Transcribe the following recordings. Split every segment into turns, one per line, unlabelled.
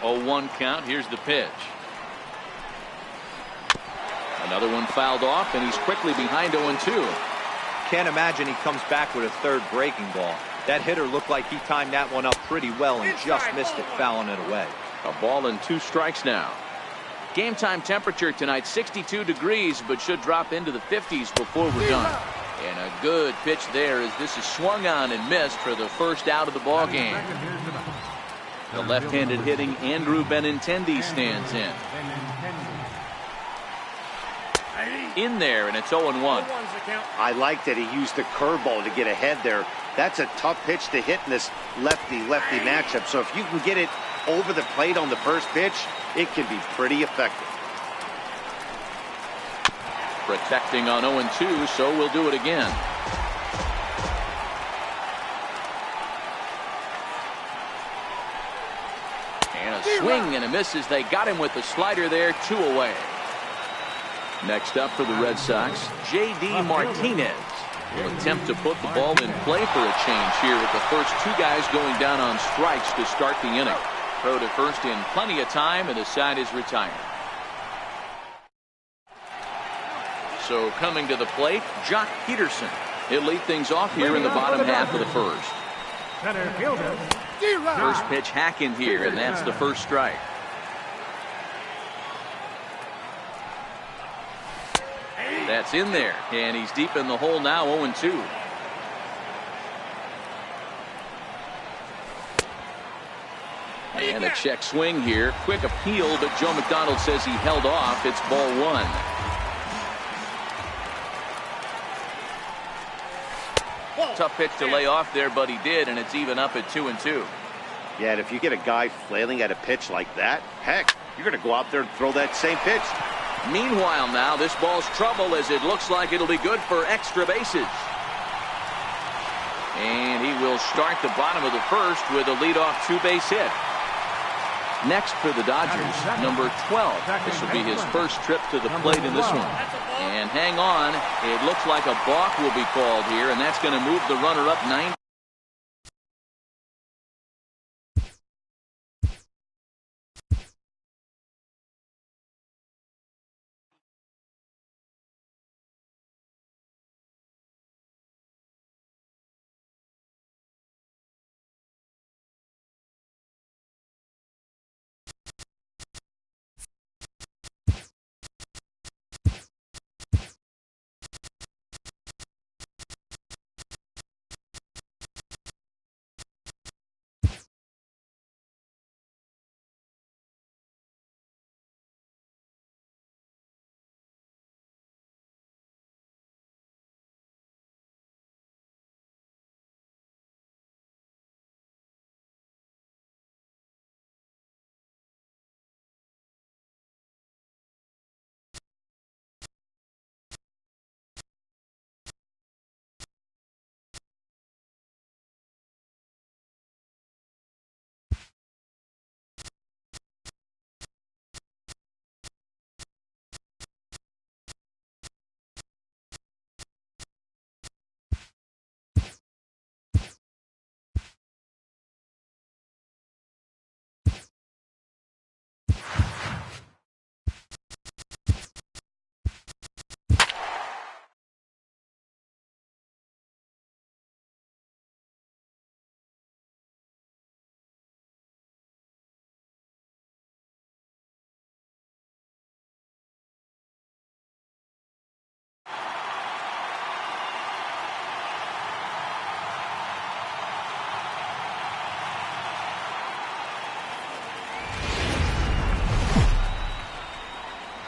0-1 count. Here's the pitch. Another one fouled off, and he's quickly behind 0-2.
Can't imagine he comes back with a third breaking ball. That hitter looked like he timed that one up pretty well and just missed it, fouling it away.
A ball and 2 strikes now. Game time temperature tonight 62 degrees, but should drop into the 50s before we're done. And a good pitch there as this is swung on and missed for the first out of the ball game. The left-handed hitting Andrew Benintendi stands in. In there, and it's 0-1.
I like that he used the curveball to get ahead there. That's a tough pitch to hit in this lefty-lefty matchup. So if you can get it over the plate on the first pitch, it can be pretty effective.
Protecting on 0-2, so we'll do it again. And a swing and a miss as they got him with the slider there, 2 away. Next up for the Red Sox, J.D. Martinez will attempt to put the ball in play for a change here with the first 2 guys going down on strikes to start the inning. Throw to first in plenty of time, and the side is retired. So coming to the plate, Jock Peterson. He'll lead things off here in the bottom half of the first. First pitch hack in here, and that's the first strike. That's in there, and he's deep in the hole now, 0-2. And a check swing here. Quick appeal, but Joe McDonald says he held off. It's ball 1. Tough pitch to lay off there, but he did, and it's even up at 2-2.
Yeah, and if you get a guy flailing at a pitch like that, heck, you're going to go out there and throw that same pitch.
Meanwhile now, this ball's trouble as it looks like it'll be good for extra bases. And he will start the bottom of the first with a leadoff 2-base hit. Next for the Dodgers, number 12. This will be his first trip to the plate in this one. And hang on, it looks like a balk will be called here, and that's going to move the runner up 9.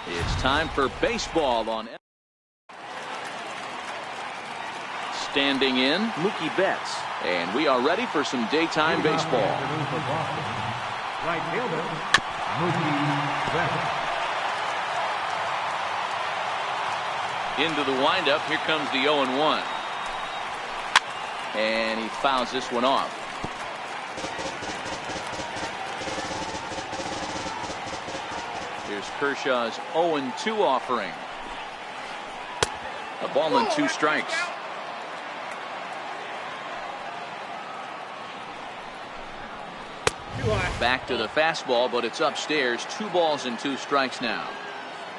It's time for baseball on. Standing in, Mookie Betts. And we are ready for some daytime baseball.
Right fielder, Mookie Betts.
Into the windup, here comes the 0-1. And he fouls this one off. Here's Kershaw's 0-2 offering. A ball and 2 strikes. Back to the fastball, but it's upstairs. 2 balls and 2 strikes now.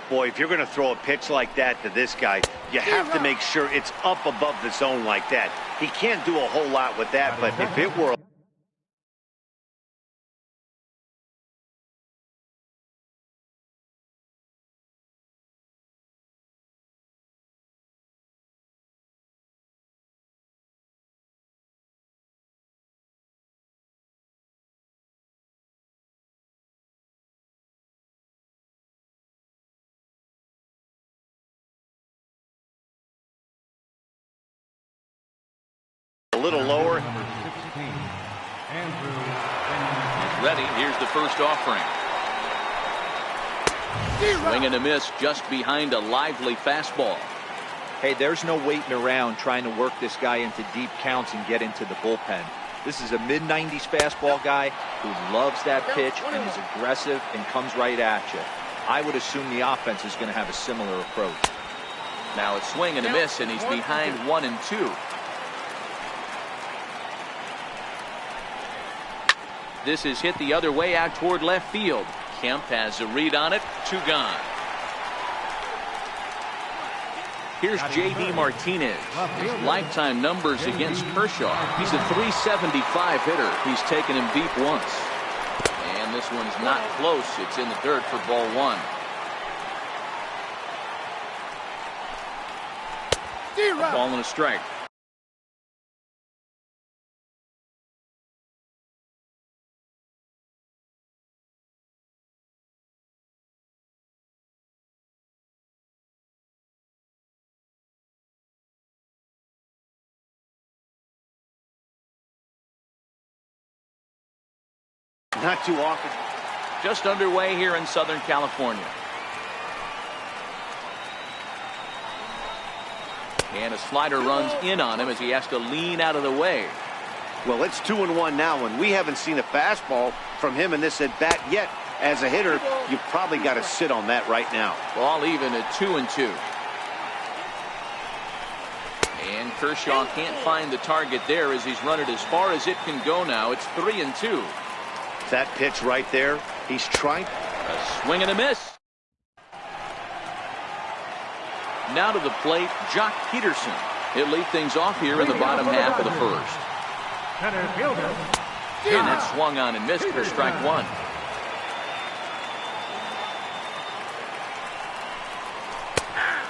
Boy, if you're going to throw a pitch like that to this guy, you have to make sure it's up above the zone like that. He can't do a whole lot with that, but if it were a little lower.
Ready, here's the first offering. Swing and a miss just behind a lively fastball.
Hey, there's no waiting around trying to work this guy into deep counts and get into the bullpen. This is a mid-90s fastball guy who loves that pitch and is aggressive and comes right at you. I would assume the offense is going to have a similar approach.
Now it's swing and a miss, and he's behind 1-2. This is hit the other way out toward left field. Kemp has a read on it. 2 gone. Here's J.D. Martinez. His lifetime numbers against Kershaw. He's a .375 hitter. He's taken him deep once. And this one's not close. It's in the dirt for ball 1. A ball and a strike.
Not too often.
Just underway here in Southern California. And a slider runs in on him as he has to lean out of the way.
Well, it's 2-1 now, and we haven't seen a fastball from him in this at-bat yet. As a hitter, you've probably got to sit on that right now.
Ball even at 2-2. And Kershaw can't find the target there as he's run it as far as it can go now. It's 3-2.
That pitch right there, he's trying.
A swing and a miss. Now to the plate, Jock Peterson. He'll lead things off here in the bottom half of the first. And that swung on and missed for strike 1.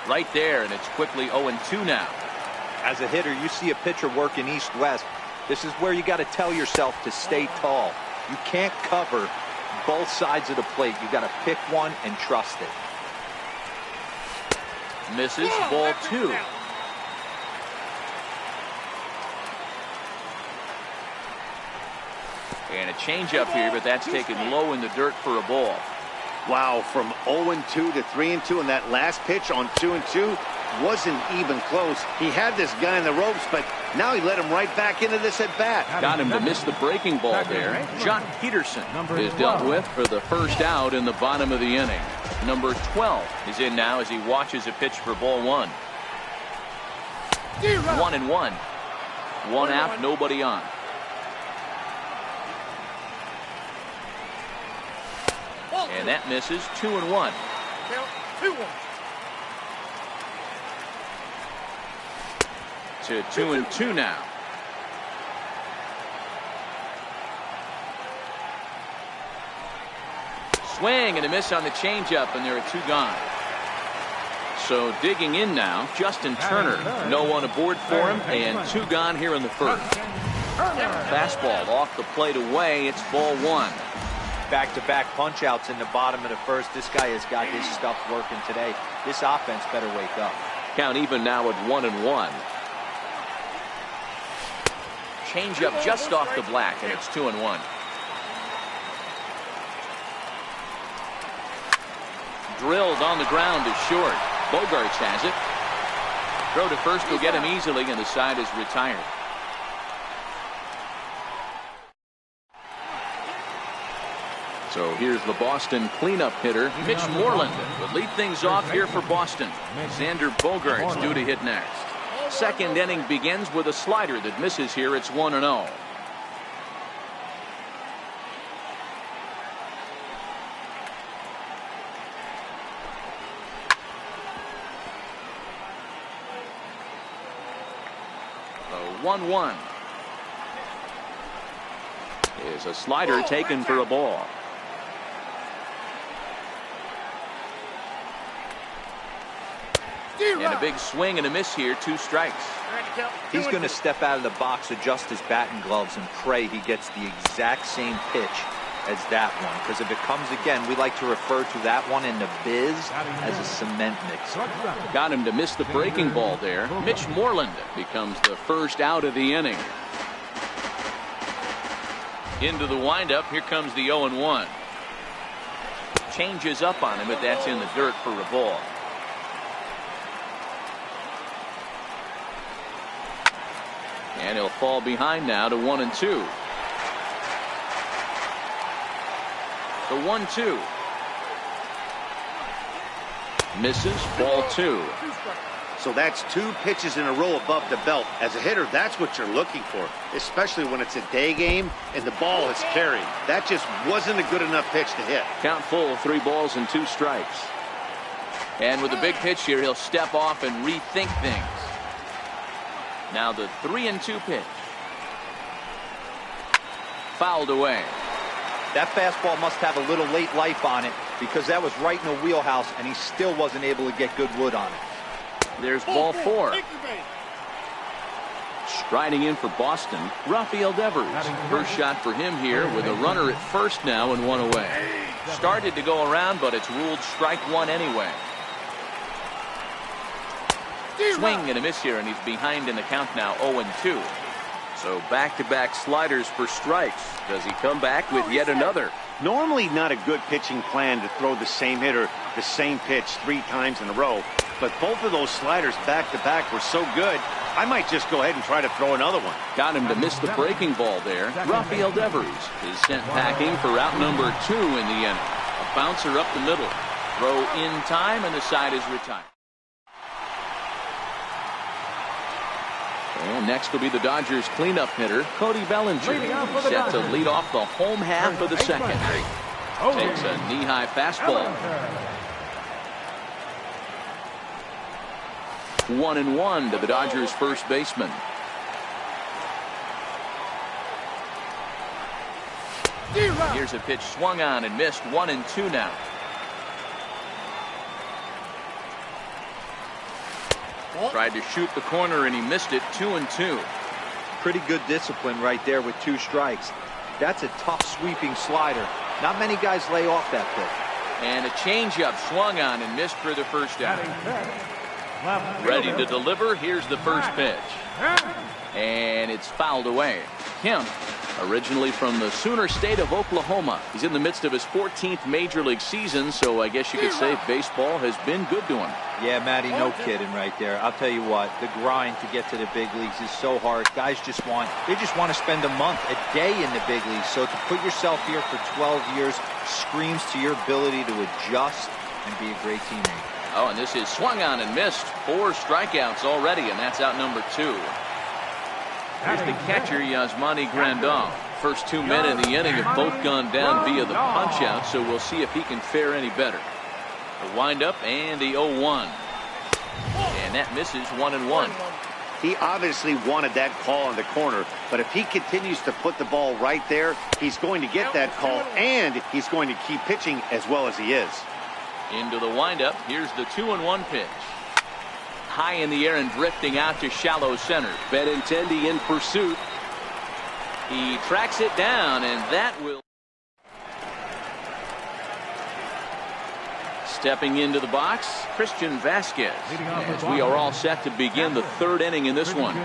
Right there, and it's quickly 0-2 now.
As a hitter, you see a pitcher working east-west. This is where you got to tell yourself to stay tall. You can't cover both sides of the plate. You got to pick one and trust it.
Misses, ball 2. And a changeup here, but that's taken low in the dirt for a ball.
Wow, from 0-2 to 3-2, and that last pitch on 2-2 wasn't even close. He had this guy in the ropes, but now he let him right back into this at bat.
Got him to miss the breaking ball there. Jock Peterson is dealt with for the first out in the bottom of the inning. Number 12 is in now as he watches a pitch for ball 1. 1-1. 1 out, nobody on. And that misses. 2-1.
2-1.
To 2-2 now. Swing and a miss on the changeup, and there are 2 gone. So digging in now, Justin Turner. No one aboard for him, and 2 gone here in the first. Fastball off the plate away. It's ball 1.
Back-to-back punch-outs in the bottom of the first. This guy has got his stuff working today. This offense better wake up.
Count even now at 1-1. Changeup just off the black, and it's 2-1. Drilled on the ground is short. Bogarts has it. Throw to first will get him easily, and the side is retired. So here's the Boston cleanup hitter, Mitch Moreland, will lead things off here for Boston. Xander Bogaerts due to hit next. Second inning begins with a slider that misses here. It's 1-0. 1-1. Is a slider taken for a ball. And a big swing and a miss here. 2 strikes.
He's going to step out of the box, adjust his batting gloves, and pray he gets the exact same pitch as that one. Because if it comes again, we like to refer to that one in the biz as a cement mixer.
Got him to miss the breaking ball there. Mitch Moreland becomes the first out of the inning. Into the windup. Here comes the 0-1. Changes up on him, but that's in the dirt for a ball. And he'll fall behind now to 1-2. The 1-2. Misses, ball 2.
So that's 2 pitches in a row above the belt. As a hitter, that's what you're looking for, especially when it's a day game and the ball is carrying. That just wasn't a good enough pitch to hit.
Count full, 3 balls and 2 strikes. And with a big pitch here, he'll step off and rethink things. Now the 3-2 pitch. Fouled away.
That fastball must have a little late life on it, because that was right in the wheelhouse and he still wasn't able to get good wood on it.
There's ball 4. Striding in for Boston, Rafael Devers. First shot for him here with a runner at first now and 1 away. Started to go around, but it's ruled strike 1 anyway. Swing and a miss here, and he's behind in the count now, 0-2. So back-to-back sliders for strikes. Does he come back with yet another?
Normally not a good pitching plan to throw the same hitter the same pitch 3 times in a row, but both of those sliders back-to-back were so good, I might just go ahead and try to throw another one.
Got him to miss the breaking ball there. Rafael Devers is sent packing for out number 2 in the inning. A bouncer up the middle. Throw in time, and the side is retired. And next will be the Dodgers cleanup hitter, Cody Bellinger, set to lead off the home half of the second. Takes a knee-high fastball. 1-1 to the Dodgers first baseman. Here's a pitch swung on and missed. 1-2 now. Tried to shoot the corner and he missed it. 2-2.
Pretty good discipline right there with 2 strikes. That's a tough sweeping slider. Not many guys lay off that pitch.
And a changeup swung on and missed for the first out. Ready to deliver. Here's the first pitch. And it's fouled away. Kemp, originally from the Sooner State of Oklahoma. He's in the midst of his 14th Major League season, so I guess you could say baseball has been good to him.
Yeah, Matty, no kidding right there. I'll tell you what, the grind to get to the big leagues is so hard. Guys just want to spend a month, a day in the big leagues. So to put yourself here for 12 years screams to your ability to adjust and be a great teammate.
Oh, and this is swung on and missed. 4 strikeouts already, and that's out number 2. Here's the catcher, Yasmani Grandal. First 2 men in the inning have both gone down via the punch-out, so we'll see if he can fare any better. The windup and the 0-1. And that misses. 1-1.
He obviously wanted that call in the corner, but if he continues to put the ball right there, he's going to get that call, and he's going to keep pitching as well as he is.
Into the windup. Here's the 2-1 pitch. High in the air and drifting out to shallow center. Benintendi in pursuit. He tracks it down, and that will. Stepping into the box, Christian Vasquez, as we are all set to begin the 3rd inning in this one.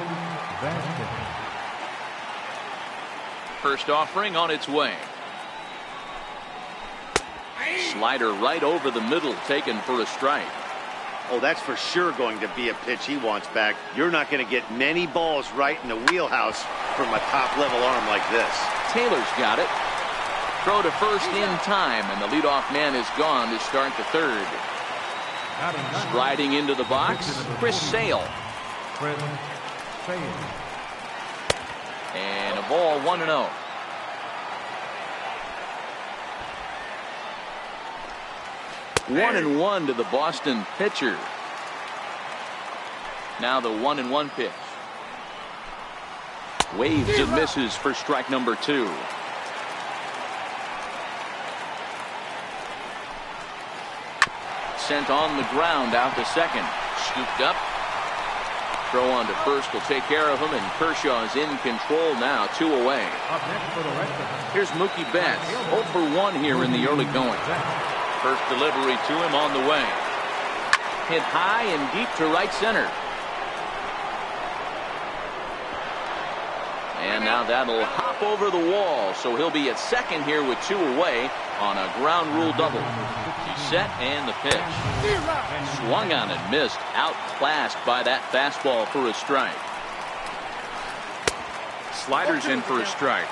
First offering on its way. Slider right over the middle, taken for a strike.
Oh, that's for sure going to be a pitch he wants back. You're not going to get many balls right in the wheelhouse from a top-level arm like this.
Taylor's got it. Throw to first in time, and the leadoff man is gone to start the 3rd. Striding into the box, Chris Sale. And a ball, 1-0. One and 1 to the Boston pitcher. Now the 1-1 pitch. Waves and misses for strike number 2. Sent on the ground out to second. Scooped up. Throw on to first will take care of him, and Kershaw is in control now, 2 away. Here's Mookie Betts, 0 for 1 here in the early going. First delivery to him on the way. Hit high and deep to right center. And now that'll hop over the wall, so he'll be at second here with 2 away on a ground rule double. He's set and the pitch. Swung on and missed, outclassed by that fastball for a strike. Sliders in for a strike.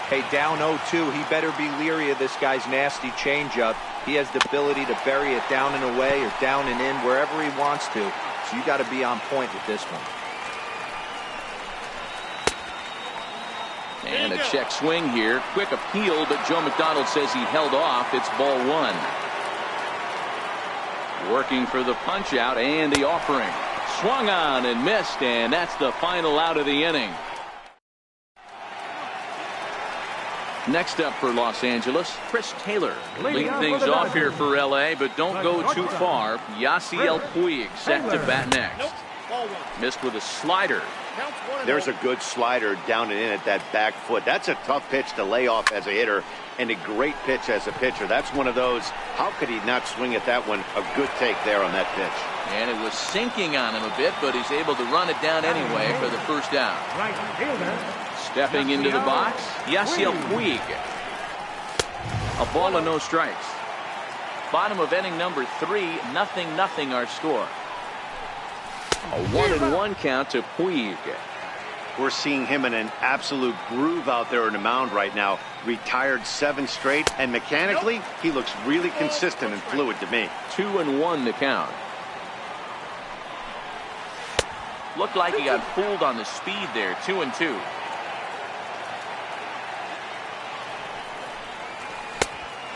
Hey, down 0-2, he better be leery of this guy's nasty changeup. He has the ability to bury it down and away or down and in wherever he wants to, so you got to be on point with this one.
And a check swing here. Quick appeal, but Joe McDonald says he held off. It's ball 1. Working for the punch out and the offering. Swung on and missed, and that's the final out of the inning. Next up for Los Angeles, Chris Taylor. Lead things off here for L.A., but don't go too far. Yasiel Puig set to bat next. Missed with a slider.
There's a good slider down and in at that back foot. That's a tough pitch to lay off as a hitter, and a great pitch as a pitcher. That's one of those, how could he not swing at that one? A good take there on that pitch.
And it was sinking on him a bit, but he's able to run it down anyway for the first down. Stepping into the box, Yasiel Puig. A ball and no strikes. Bottom of inning number 3, 0-0 our score. A 1-1 count to Puig.
We're seeing him in an absolute groove out there in the mound right now. Retired 7 straight, and mechanically, he looks really consistent and fluid to me.
2-1 the count. Looked like he got fooled on the speed there. 2-2.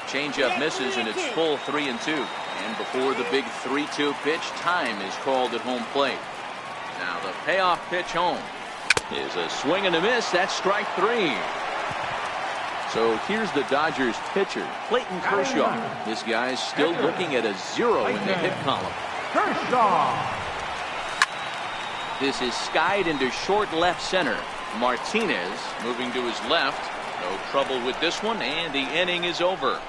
Changeup misses, and it's full 3-2. And before the big 3-2 pitch, time is called at home plate. Now the payoff pitch home is a swing and a miss. That's strike 3. So here's the Dodgers pitcher, Clayton Kershaw. This guy's still looking at a 0 in the hit column.
Kershaw.
This is skied into short left center. Martinez moving to his left. No trouble with this one, and the inning is over.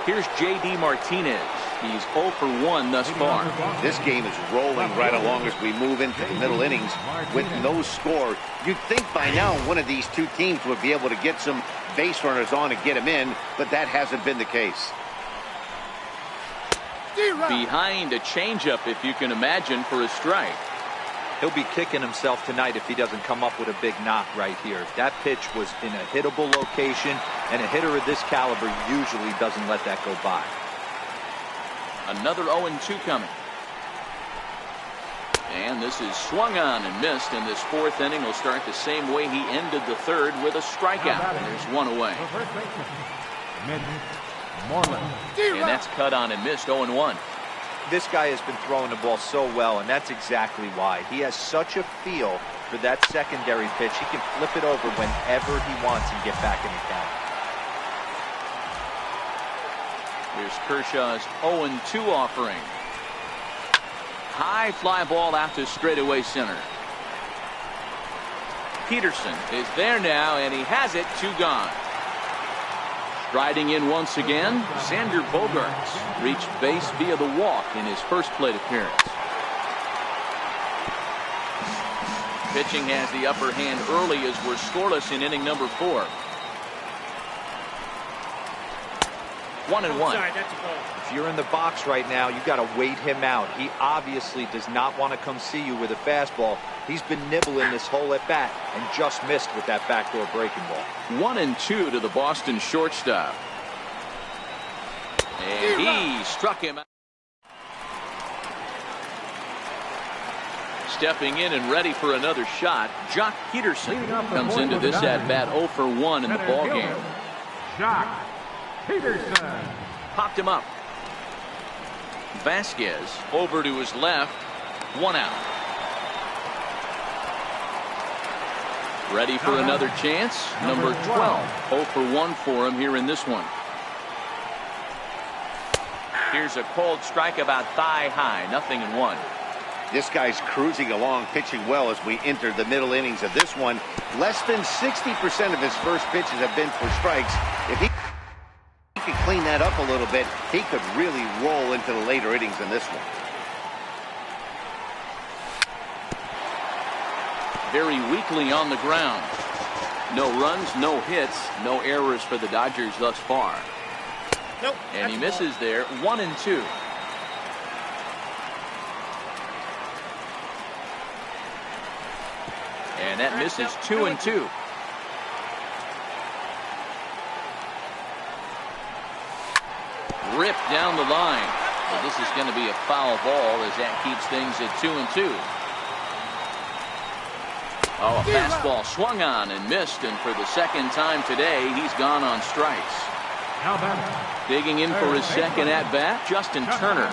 Here's J.D. Martinez. He's 0 for 1 thus far.
This game is rolling right along as we move into the middle innings with no score. You'd think by now one of these two teams would be able to get some base runners on and get him in, but that hasn't been the case.
Behind a changeup, if you can imagine, for a strike.
He'll be kicking himself tonight if he doesn't come up with a big knock right here. That pitch was in a hittable location, and a hitter of this caliber usually doesn't let that go by.
Another 0-2 coming. And this is swung on and missed, and this 4th inning will start the same way he ended the 3rd with a strikeout. There's 1 away. And that's cut on and missed. 0-1.
This guy has been throwing the ball so well, and that's exactly why. He has such a feel for that secondary pitch. He can flip it over whenever he wants and get back in the count.
Here's Kershaw's 0-2 offering. High fly ball out to straightaway center. Peterson is there now, and he has it. 2 gone. Striding in once again, Xander Bogaerts reached base via the walk in his first plate appearance. Pitching has the upper hand early as we're scoreless in inning number 4. 1-1.
If you're in the box right now, you got to wait him out. He obviously does not want to come see you with a fastball. He's been nibbling this whole at bat and just missed with that backdoor breaking ball.
1-2 to the Boston shortstop. And he struck him out. Stepping in and ready for another shot, Jock Peterson comes into this at bat 0 for 1 in the ball game.
Jock Peterson.
Popped him up. Vasquez over to his left. 1 out. Ready for another chance. Number 12. 0 for 1 for him here in this one. Here's a cold strike about thigh high. 0-1.
This guy's cruising along, pitching well as we enter the middle innings of this one. Less than 60% of his first pitches have been for strikes. If he could clean that up a little bit, he could really roll into the later innings in this one.
Very weakly on the ground. No runs, no hits, no errors for the Dodgers thus far.
Nope.
And he misses there. 1-2. And that misses 2-2. Ripped down the line. Well, this is going to be a foul ball as that keeps things at 2-2. Oh, a fastball swung on and missed, and for the second time today, he's gone on strikes. Digging in for his second at-bat, Justin Turner.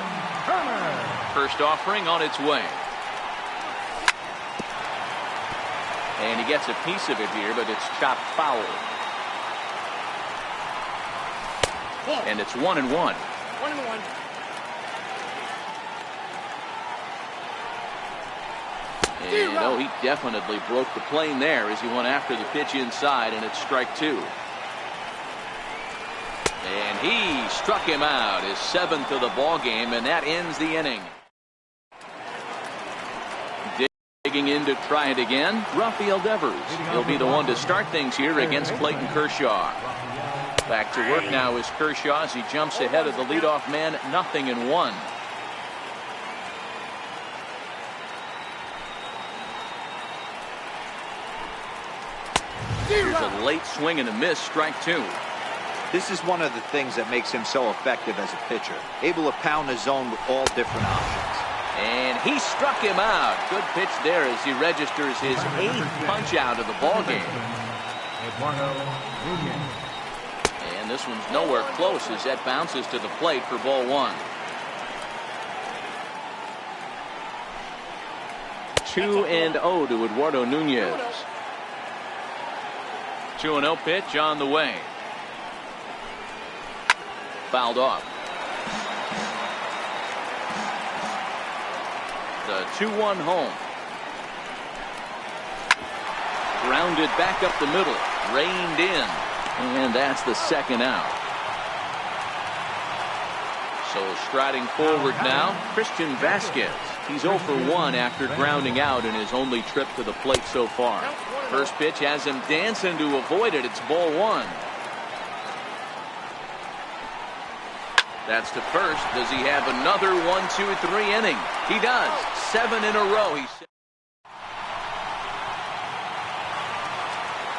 First offering on its way. And he gets a piece of it here, but it's chopped foul. And it's 1-1.
1-1.
And oh, he definitely broke the plane there as he went after the pitch inside, and it's strike 2. And he struck him out, his 7th of the ball game, and that ends the inning. Digging in to try it again, Rafael Devers. He'll be the one to start things here against Clayton Kershaw. Back to work now is Kershaw as he jumps ahead of the leadoff man. 0-1. Here's a late swing and a miss, strike 2.
This is one of the things that makes him so effective as a pitcher. Able to pound the zone with all different options.
And he struck him out. Good pitch there as he registers his 8th punch out of the ball game. And this one's nowhere close as that bounces to the plate for ball 1. 2-0 to Eduardo Nunez. 2-0 pitch on the way. Fouled off. The 2-1 home. Grounded back up the middle. Reined in. And that's the second out. So striding forward now, Christian Vasquez. He's 0 for 1 after grounding out in his only trip to the plate so far. First pitch has him dancing to avoid it. It's ball 1. That's to first. Does he have another 1-2-3 inning? He does. 7 in a row.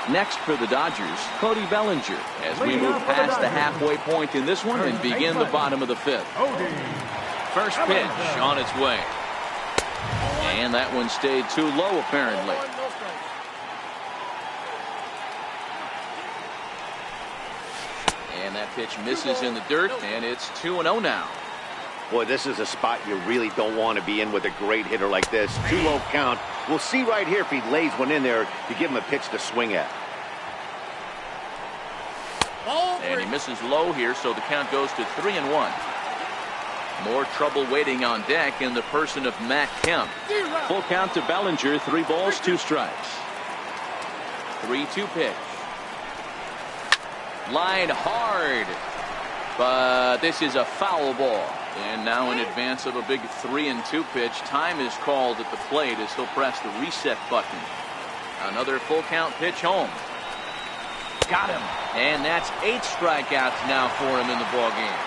Next for the Dodgers, Cody Bellinger, as we move past the halfway point in this one and begin the bottom of the 5th. First pitch on its way. And that one stayed too low, apparently. And that pitch misses in the dirt, and it's 2-0 now.
Boy, this is a spot you really don't want to be in with a great hitter like this. 2-0 count. We'll see right here if he lays one in there to give him a pitch to swing at.
And he misses low here, so the count goes to 3-1. More trouble waiting on deck in the person of Matt Kemp. Full count to Bellinger, 3 balls, 2 strikes. 3-2 pitch. Line hard, but this is a foul ball. And now in advance of a big 3-2 pitch, time is called at the plate as he'll press the reset button. Another full count pitch home. Got him. And that's 8 strikeouts now for him in the ball game.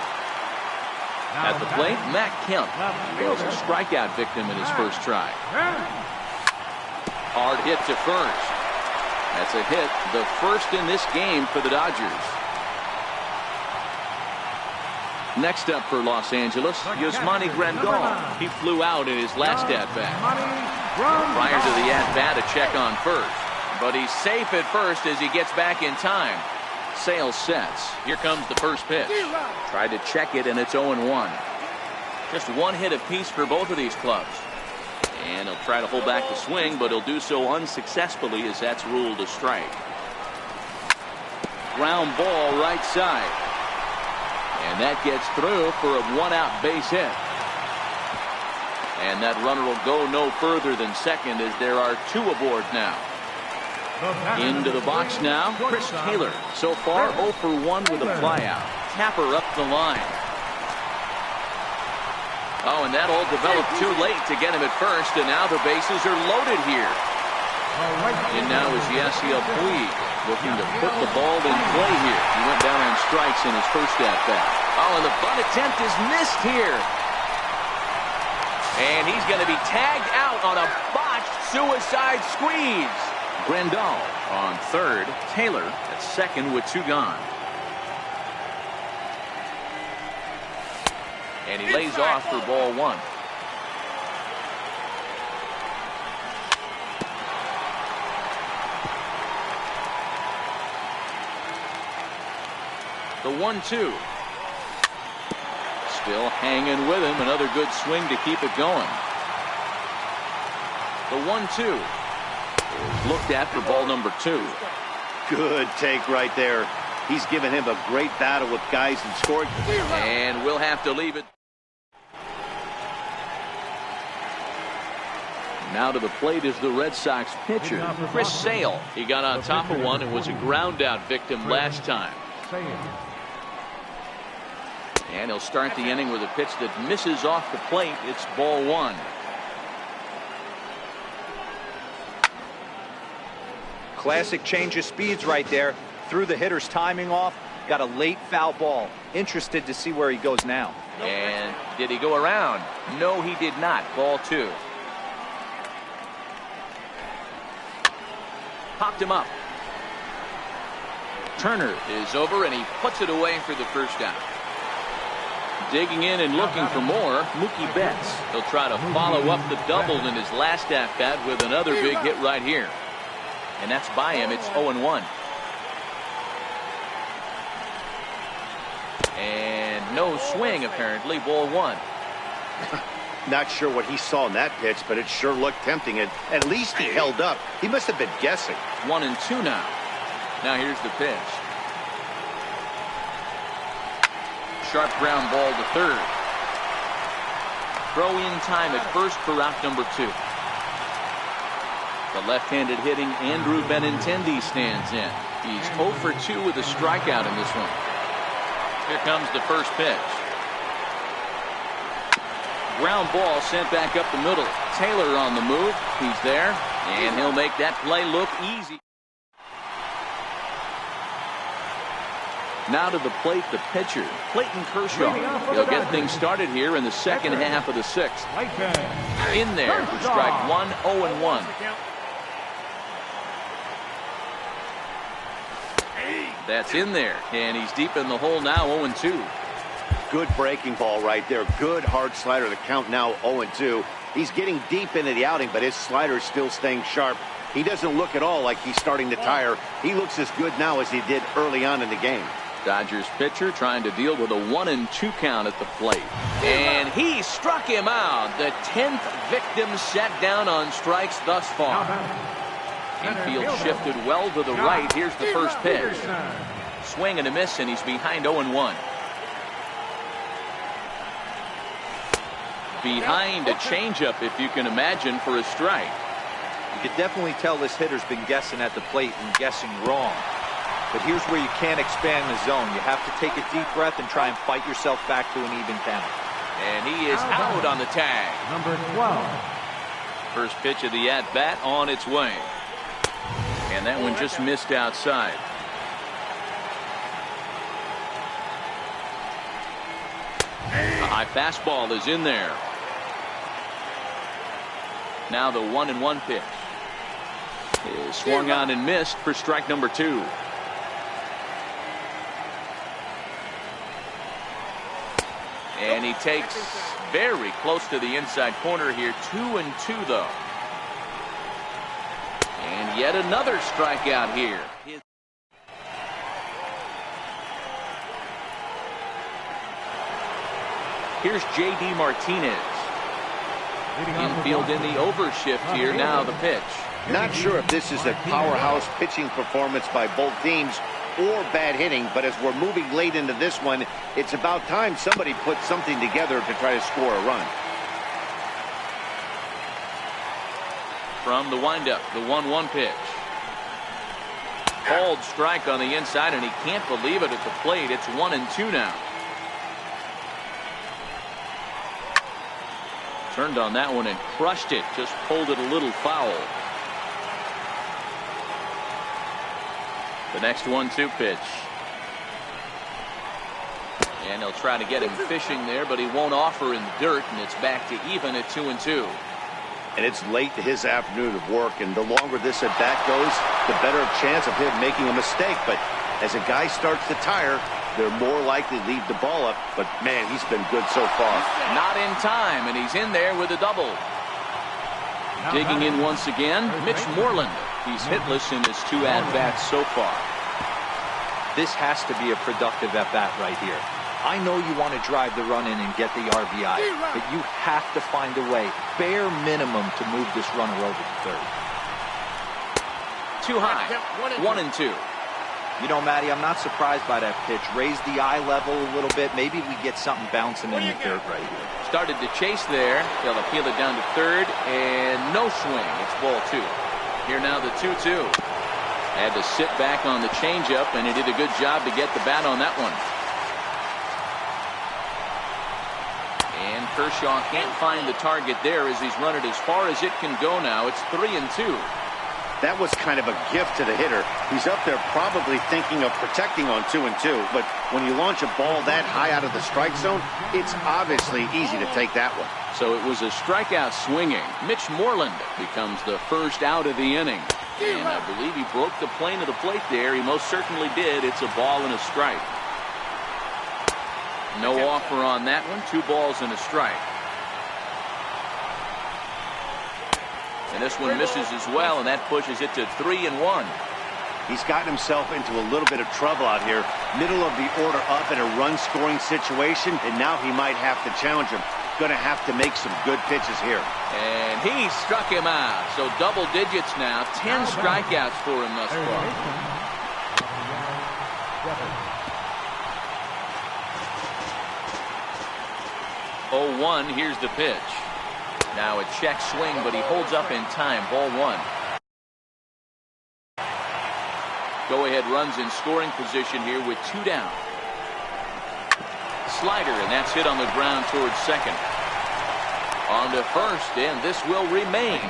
At the plate, Matt Kemp was a strikeout victim in his first try. Hard hit to first. That's a hit, the first in this game for the Dodgers. Next up for Los Angeles, Yasmani Grandal. He flew out in his last at-bat. Prior to the at-bat, a check on first. But he's safe at first as he gets back in time. Sales sets. Here comes the first pitch. Tried to check it, and it's 0-1. Just one hit apiece for both of these clubs. And he'll try to hold back the swing, but he'll do so unsuccessfully as that's ruled a strike. Ground ball right side. And that gets through for a one-out base hit. And that runner will go no further than second as there are two aboard now. Into the box now, Chris Taylor. So far 0 for 1 with a flyout. Tapper up the line. Oh, and that all developed too late to get him at first, and now the bases are loaded here. And now is Yasiel Puig looking to put the ball in play here. He went down on strikes in his first at-bat. Oh, and the bunt attempt is missed here. And he's going to be tagged out on a botched suicide squeeze. Grandal on third. Taylor at second with 2 gone. And he lays off for ball 1. The 1-2. Still hanging with him. Another good swing to keep it going. The 1-2 is looked at for ball number 2.
Good take right there. He's given him a great battle with guys in scoring.
And we'll have to leave it. Now to the plate is the Red Sox pitcher, Chris Sale. He got on top of one and was a ground out victim last time. And he'll start the inning with a pitch that misses off the plate. It's ball 1.
Classic change of speeds right there. Threw the hitter's timing off. Got a late foul ball. Interested to see where he goes now.
And did he go around? No, he did not. Ball 2. Popped him up. Turner is over and he puts it away for the first out. Digging in and looking for more, Mookie Betts. He'll try to follow up the double in his last at-bat with another big hit right here. And that's by him. It's 0-1. And no swing apparently. Ball 1.
Not sure what he saw in that pitch, but it sure looked tempting. And at least he held up. He must have been guessing.
1-2 now. Now here's the pitch. Sharp ground ball to third. Throw in time at first for out number 2. The left-handed hitting Andrew Benintendi stands in. He's 0 for 2 with a strikeout in this one. Here comes the first pitch. Ground ball sent back up the middle. Taylor on the move. He's there, and he'll make that play look easy. Now to the plate, the pitcher, Clayton Kershaw. He'll get things started here in the second half of the 6th. In there for strike 1, 0-1. That's in there, and he's deep in the hole now, 0-2.
Good breaking ball right there. Good hard slider. The count now 0-2. He's getting deep into the outing, but his slider is still staying sharp. He doesn't look at all like he's starting to tire. He looks as good now as he did early on in the game.
Dodgers pitcher trying to deal with a 1-2 count at the plate. And he struck him out. The 10th victim set down on strikes thus far. Infield shifted well to the right. Here's the first pitch. Swing and a miss, and he's behind 0-1. Behind a changeup, if you can imagine, for a strike.
You can definitely tell this hitter's been guessing at the plate and guessing wrong. But here's where you can't expand the zone. You have to take a deep breath and try and fight yourself back to an even count.
And he is out on the tag.
Number 12.
First pitch of the at-bat on its way. And that one just missed outside. A high fastball is in there. Now the 1-1 pitch is swung on and missed for strike number 2. And he takes very close to the inside corner here. 2-2 though. And yet another strikeout here. Here's J.D. Martinez. Infield in the overshift here. Now the pitch.
Not sure if this is a powerhouse pitching performance by both teams or bad hitting, but as we're moving late into this one, it's about time somebody put something together to try to score a run.
From the windup, the 1-1 pitch. Called strike on the inside, and he can't believe it at the plate. It's 1-2 now. Turned on that one and crushed it. Just pulled it a little foul. The next 1-2 pitch. And he'll try to get him fishing there, but he won't offer in the dirt, and it's back to even at 2-2.
And it's late to his afternoon of work, and the longer this at bat goes, the better chance of him making a mistake. But as a guy starts to tire, they're more likely to leave the ball up. But man, he's been good so far.
Not in time, and he's in there with a double. Digging in once again, Mitch Moreland. He's hitless in his 2 at-bats so far.
This has to be a productive at-bat right here. I know you want to drive the run in and get the RBI, but you have to find a way, bare minimum, to move this runner over to third.
Too high. 1-2.
You know, Matty, I'm not surprised by that pitch. Raise the eye level a little bit. Maybe we get something bouncing in the dirt right here.
Started to chase there. They'll appeal it down to third, and no swing. It's ball 2. Here now the 2-2. Had to sit back on the changeup, and he did a good job to get the bat on that one. And Kershaw can't find the target there as he's run it as far as it can go now. It's 3-2.
That was kind of a gift to the hitter. He's up there probably thinking of protecting on 2-2, but when you launch a ball that high out of the strike zone, it's obviously easy to take that one.
So it was a strikeout swinging. Mitch Moreland becomes the first out of the inning. And I believe he broke the plane of the plate there. He most certainly did. It's a ball and a strike. No offer on that one. 2 balls and a strike. And this one misses as well, and that pushes it to 3-1.
He's gotten himself into a little bit of trouble out here. Middle of the order up in a run-scoring situation, and now he might have to challenge him. Going to have to make some good pitches here.
And he struck him out. So double digits now. 10 strikeouts for him thus far. 0-1. Here's the pitch. Now a check swing, but he holds up in time. Ball 1. Go-ahead runs in scoring position here with 2 down. Slider, and that's hit on the ground towards second. On to first, and this will remain.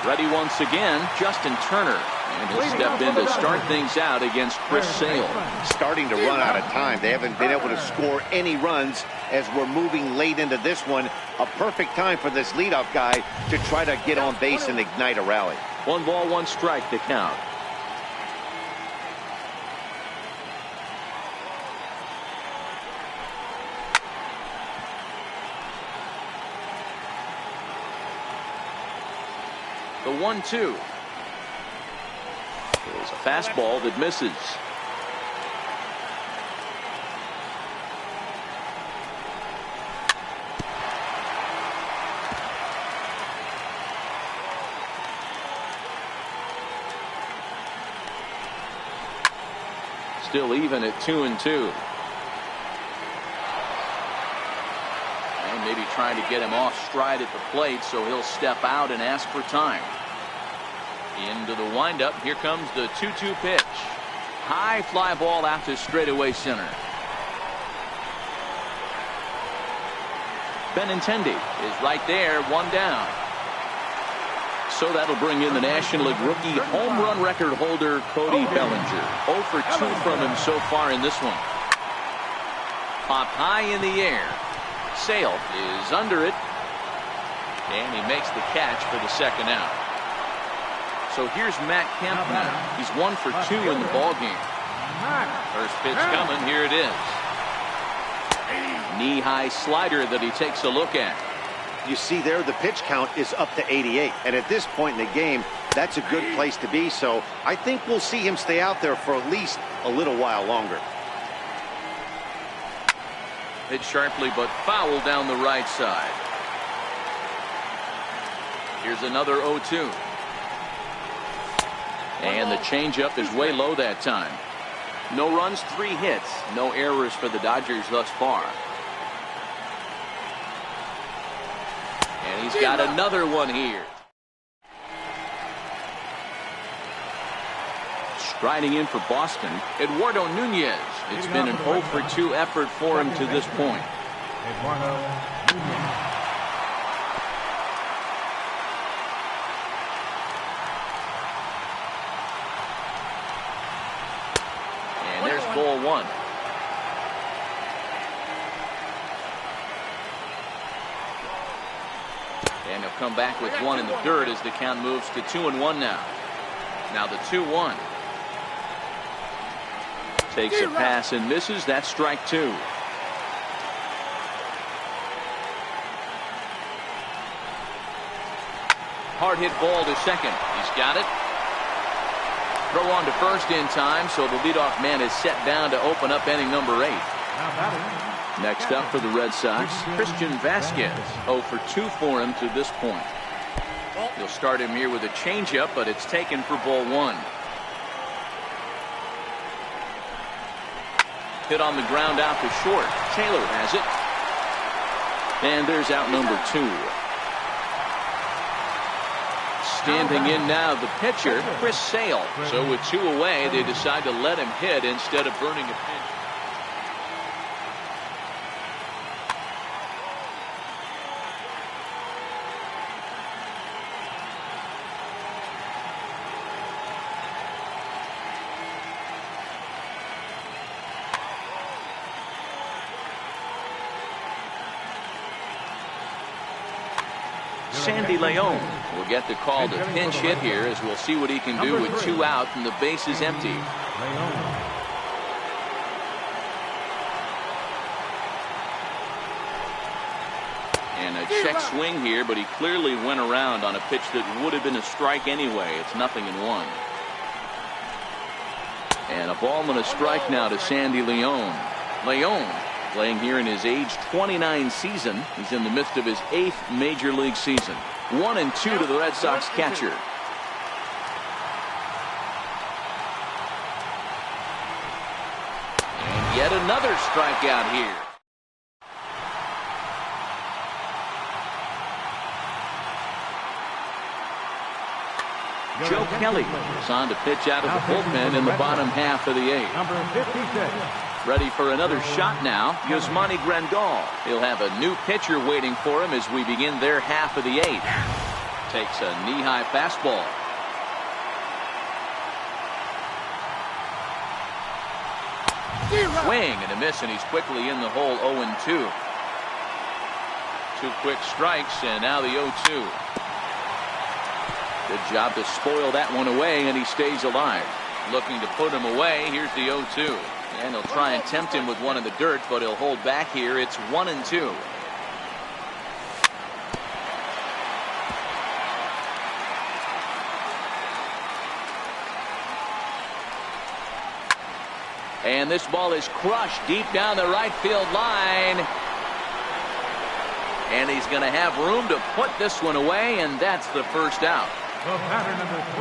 Ready once again, Justin Turner. And he'll step in to start things out against Chris Sale.
Starting to run out of time. They haven't been able to score any runs as we're moving late into this one. A perfect time for this leadoff guy to try to get on base and ignite a rally.
1 ball, 1 strike to count. The 1-2. There's a fastball that misses. Still even at 2-2. And maybe trying to get him off stride at the plate, so he'll step out and ask for time. Into the windup. Here comes the 2-2 pitch. High fly ball out to straightaway center. Benintendi is right there, 1 down. So that'll bring in the National League rookie home run record holder Cody Bellinger. 0 for 2 from him so far in this one. Popped high in the air. Sale is under it, and he makes the catch for the second out. So here's Matt Kemp now. He's 1 for 2 in the ball game. First pitch coming. Here it is. Knee-high slider that he takes a look at.
You see there, the pitch count is up to 88. And at this point in the game, that's a good place to be. So I think we'll see him stay out there for at least a little while longer.
Hit sharply but foul down the right side. Here's another 0-2. And the changeup is way low that time. No runs, 3 hits. No errors for the Dodgers thus far. And he's got another one here. Striding in for Boston, Eduardo Nunez. It's been an 0-for-2 effort for him to this point.
Eduardo Nunez.
And there's ball 1. And he'll come back with one in the dirt as the count moves to 2-1 now. Now the 2-1. Takes a pass and misses. That's strike 2. Hard hit ball to second. He's got it. Throw on to first in time, so the leadoff man is set down to open up inning number 8. Next up for the Red Sox, Christian Vasquez. 0-for-2 for him to this point. He'll start him here with a changeup, but it's taken for ball 1. Hit on the ground out to short. Taylor has it. And there's out number 2. Standing in now, the pitcher, Chris Sale. So with 2 away, they decide to let him hit instead of burning a pinch. Sandy Leon will get the call to pinch hit here, as we'll see what he can do with 2 out and the base is empty. And a check swing here, but he clearly went around on a pitch that would have been a strike anyway. It's 0-1. And a ball and a strike now to Sandy Leon. Leon playing here in his age 29 season. He's in the midst of his 8th major league season. 1-2 to the Red Sox catcher. And yet another strikeout here. Joe Kelly is on to pitch out of the bullpen in the bottom half of the 8th.
Number 56.
Ready for another shot now, Yasmani Grandal. He'll have a new pitcher waiting for him as we begin their half of the 8th. Takes a knee-high fastball. Swing and a miss, and he's quickly in the hole. 0-2. 2 quick strikes, and now the 0-2. Good job to spoil that one away, and he stays alive. Looking to put him away. Here's the 0-2. And he'll try and tempt him with one in the dirt, but he'll hold back here. It's 1-2. And this ball is crushed deep down the right field line. And he's going to have room to put this one away, and that's the first out.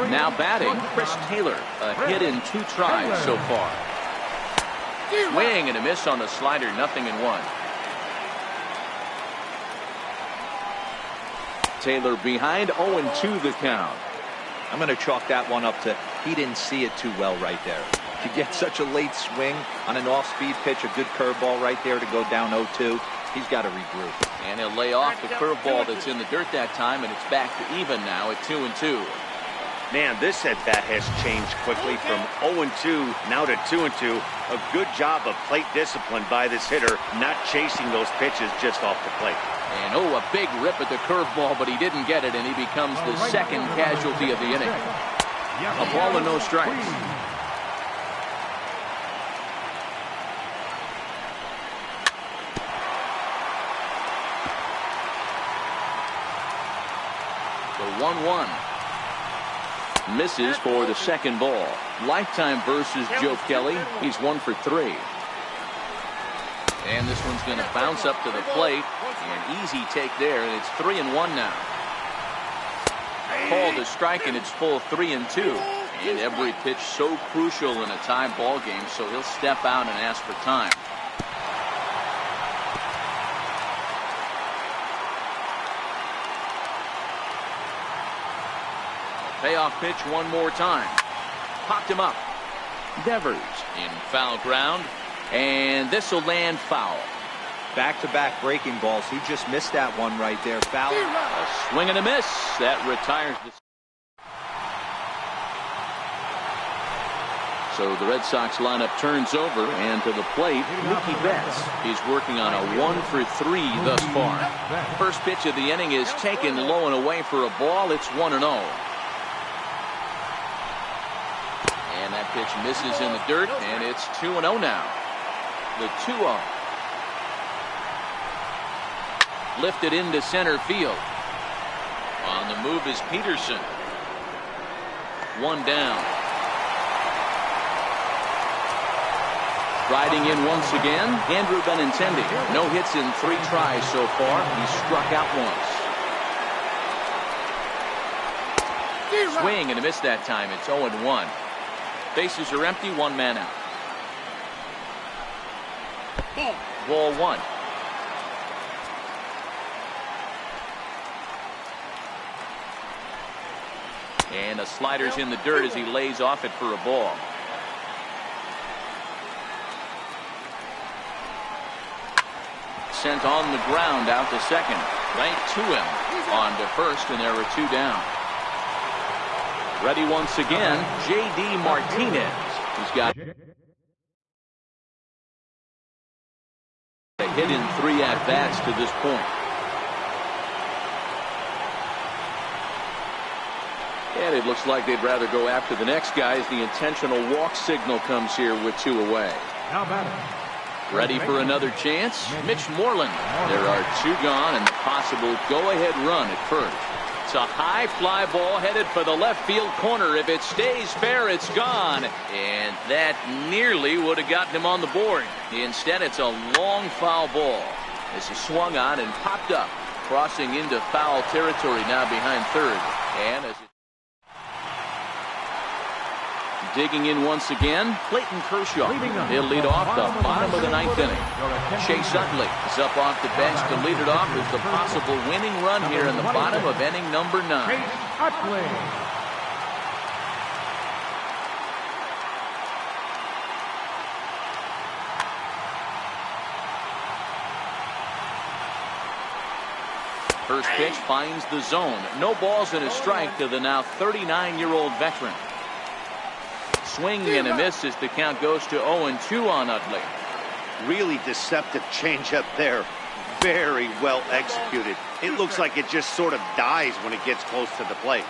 Now batting, Chris Taylor. A hit in 2 tries so far. Swing and a miss on the slider. 0-1. Taylor behind. 0-2 the count.
I'm going to chalk that one up to he didn't see it too well right there. To get such a late swing on an off-speed pitch, a good curveball right there to go down 0-2. He's got to regroup.
And he'll lay off the curveball that's in the dirt that time, and it's back to even now at 2-2.
Man, this at-bat has changed quickly from 0-2 now to 2-2. A good job of plate discipline by this hitter, not chasing those pitches just off the plate.
And a big rip at the curveball, but he didn't get it, and he becomes the second casualty of the inning. A ball and no strikes. The 1-1. Misses for the second ball. Lifetime versus Joe Kelly. He's 1 for 3. And this one's going to bounce up to the plate. An easy take there, and it's 3-1 now. Called a strike, and it's full 3-2. And every pitch so crucial in a tie ball game, so he'll step out and ask for time. Payoff pitch one more time. Popped him up. Devers in foul ground, and this will land foul.
Back-to-back breaking balls. He just missed that one right there. Foul.
A swing and a miss. That retires the. So the Red Sox lineup turns over, and to the plate, Mookie Betts. He's working on a 1-for-3 thus far. First pitch of the inning is taken low and away for a ball. It's 1-0. And that pitch misses in the dirt, and it's 2-0 now. The 2-0. Lifted into center field. On the move is Peterson. One down. Riding in once again, Andrew Benintendi. No hits in 3 tries so far. He struck out once. Swing and a miss that time. It's 0-1. Bases are empty, 1 man out. Ball 1. And a slider's in the dirt as he lays off it for a ball. Sent on the ground out to second. Right to him. On to first, and there are 2 down. Ready once again, J.D. Martinez. He's got a hit in 3 at-bats to this point. And it looks like they'd rather go after the next guy as the intentional walk signal comes here with 2 away.
Now batting.
Ready for another chance? Mitch Moreland. There are 2 gone and the possible go-ahead run at first. It's a high fly ball headed for the left field corner. If it stays fair, it's gone. And that nearly would have gotten him on the board. Instead, it's a long foul ball. As he swung on and popped up, crossing into foul territory now behind third. And as it digging in once again, Clayton Kershaw. He'll lead off the bottom of the 9th inning. Chase Utley is up off the bench to lead it off as the possible winning run here in the bottom of inning number 9.
Chase Utley.
First pitch finds the zone. No balls and a strike to the now 39-year-old veteran. Swing and a miss as the count goes to 0-2 on Utley.
Really deceptive changeup there. Very well executed. It looks like it just sort of dies when it gets close to the plate.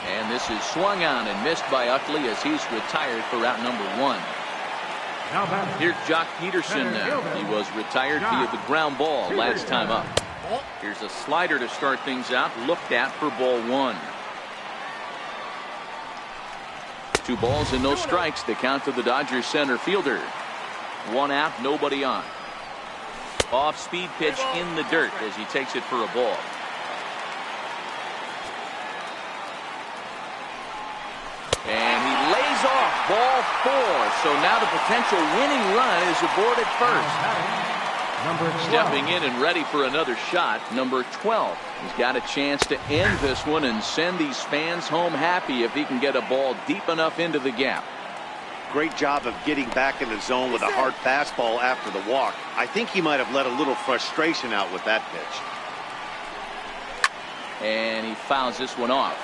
And this is swung on and missed by Utley as he's retired for out number 1. Here's Jock Peterson now. He was retired via the ground ball last time up. Here's a slider to start things out, looked at for ball 1. 2 balls and no strikes. The count to the Dodgers center fielder. 1 out, nobody on. Off speed pitch in the dirt as he takes it for a ball. And he lays off ball 4. So now the potential winning run is aboard at first. Stepping in and ready for another shot, number 12. He's got a chance to end this one and send these fans home happy if he can get a ball deep enough into the gap.
Great job of getting back in the zone with a hard fastball after the walk. I think he might have let a little frustration out with that pitch.
And he fouls this one off.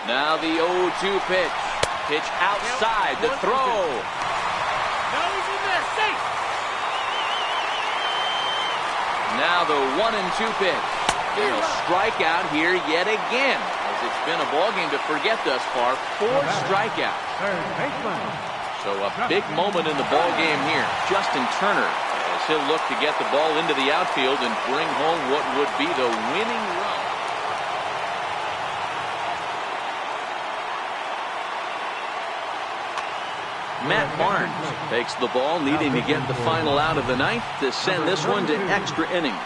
Now the 0-2 pitch. Pitch outside, the throw. Now the 1-2 pitch. And a strikeout here yet again, as it's been a ball game to forget thus far. 4 strikeouts. So a big moment in the ball game here. Justin Turner, as he'll look to get the ball into the outfield and bring home what would be the winning run. Matt Barnes takes the ball, needing to get the final out of the ninth to send this one to extra innings.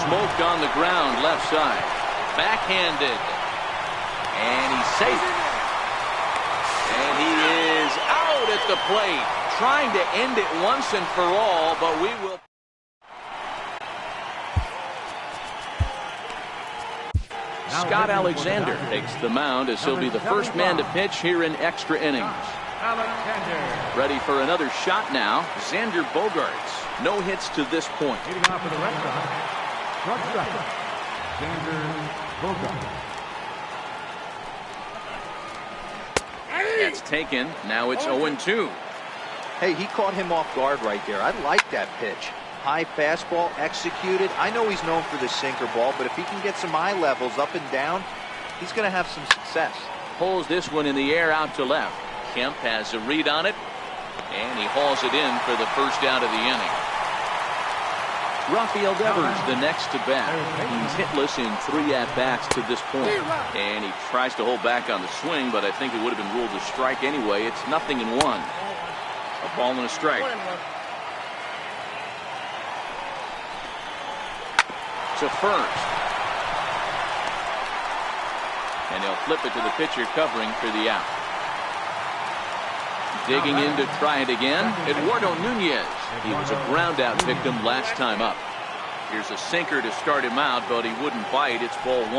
Smoked on the ground left side. Backhanded. And he's safe. And he is out at the plate. Trying to end it once and for all, but we will. Scott Alexander takes the mound as he'll be the first man to pitch here in extra innings. Ready for another shot now. Xander Bogaerts. No hits to this point.
Leading off for the Red Sox, shortstop, Xander Bogaerts.
That's taken. Now it's 0-2.
Hey, he caught him off guard right there. I like that pitch. High fastball executed. I know he's known for the sinker ball, but if he can get some eye levels up and down, he's going to have some success.
Pulls this one in the air out to left. Kemp has a read on it, and he hauls it in for the first out of the inning. Rafael Devers the next to bat. He's hitless in 3 at-bats to this point. And he tries to hold back on the swing, but I think it would have been ruled a strike anyway. It's 0-1. A ball and a strike. To first. And he'll flip it to the pitcher covering for the out. Digging in to try it again, Eduardo Nunez. He was a ground out victim last time up. Here's a sinker to start him out, but he wouldn't bite. It's ball 1.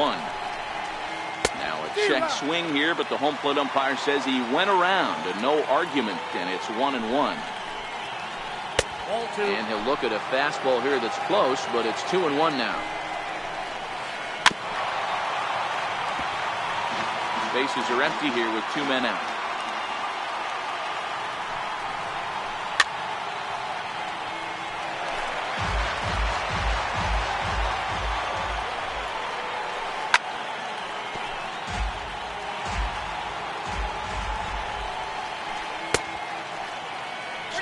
Now a check swing here, but the home plate umpire says he went around and no argument, and it's 1-1. And he'll look at a fastball here that's close, but it's 2-1 now. Bases are empty here with 2 men out.